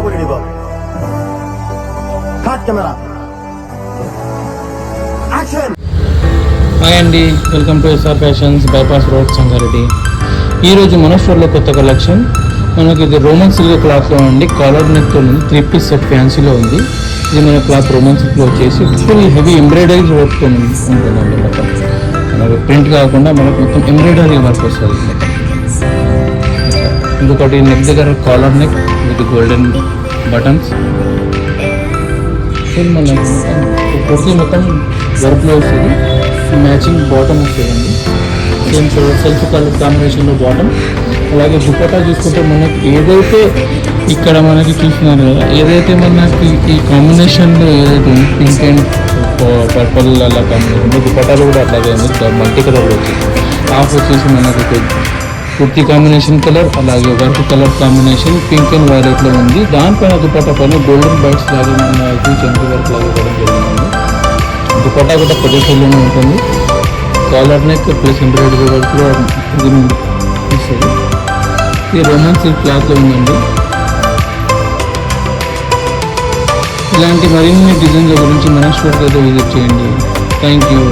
బాబు ready బాబు. Cut camera action. Hi అండి, welcome to SR fashions, bypass road, Sangareddy. ఈరోజు మన స్టోర్లో కొత్త కలెక్షన్ మనకి ఇది రోమన్ సిల్క్ క్లాత్లో అండి. కాలర్ నెక్తో ఉంది, 3 పీస్ సెట్ ఫ్యాన్సీలో ఉంది. ఇది మన క్లాత్ రోమన్ సిల్క్లో వచ్చేసి ఫుల్ హెవీ ఎంబ్రాయిడరీ వర్క్తో ఉంటుందండి. మొత్తం మనకు ప్రింట్ కాకుండా మనకు మొత్తం ఎంబ్రాయిడరీ వర్క్ వస్తుంది మొత్తం. ఇంకొకటి నెక్ దగ్గర collar neck with golden buttons. Full మనకి మొత్తం కుర్తీ మొత్తం వర్క్లో వస్తుంది. మ్యాచింగ్ బాటమ్ వస్తుందండి, సేమ్ సెల్ఫ్ కలర్ కాంబినేషన్లో బాటమ్. అలాగే దుపట్టా చూసుకుంటే మనకి ఏదైతే ఇక్కడ మనకి చూస్తున్నారు కదా, ఏదైతే మనకి ఈ కాంబినేషన్లో ఏదైతే ఉంది పింక్ అండ్ పర్పుల్ అలా కాంబినేషన్లో దుపట్టాలు కూడా అట్లాగే ఉంది. మల్టీ కలర్లో వచ్చింది. హాఫ్ వచ్చేసి మనకి కుర్తీ కాంబినేషన్ కలర్, అలాగే work colour combination pink and వైలెట్లో ఉంది. దానిపైన దుపట్టా పైన గోల్డెన్ బైట్స్ లాగా మనకి చెంపు వర్క్ లాగా ఇవ్వడం జరిగింది. దుపట్టా కూడా పెద్ద సైజులోనే ఉంటుంది. కాలర్ నెక్ ప్లస్ ఎంబ్రాయిడరీ వర్క్లో ఇది ఇస్తుంది. ఇది రోమన్ సిల్క్ క్లాత్లో ఉందండి. ఇలాంటి మరిన్ని డిజైన్ల గురించి మన స్టోర్కి అయితే విజిట్ చేయండి. Thank you.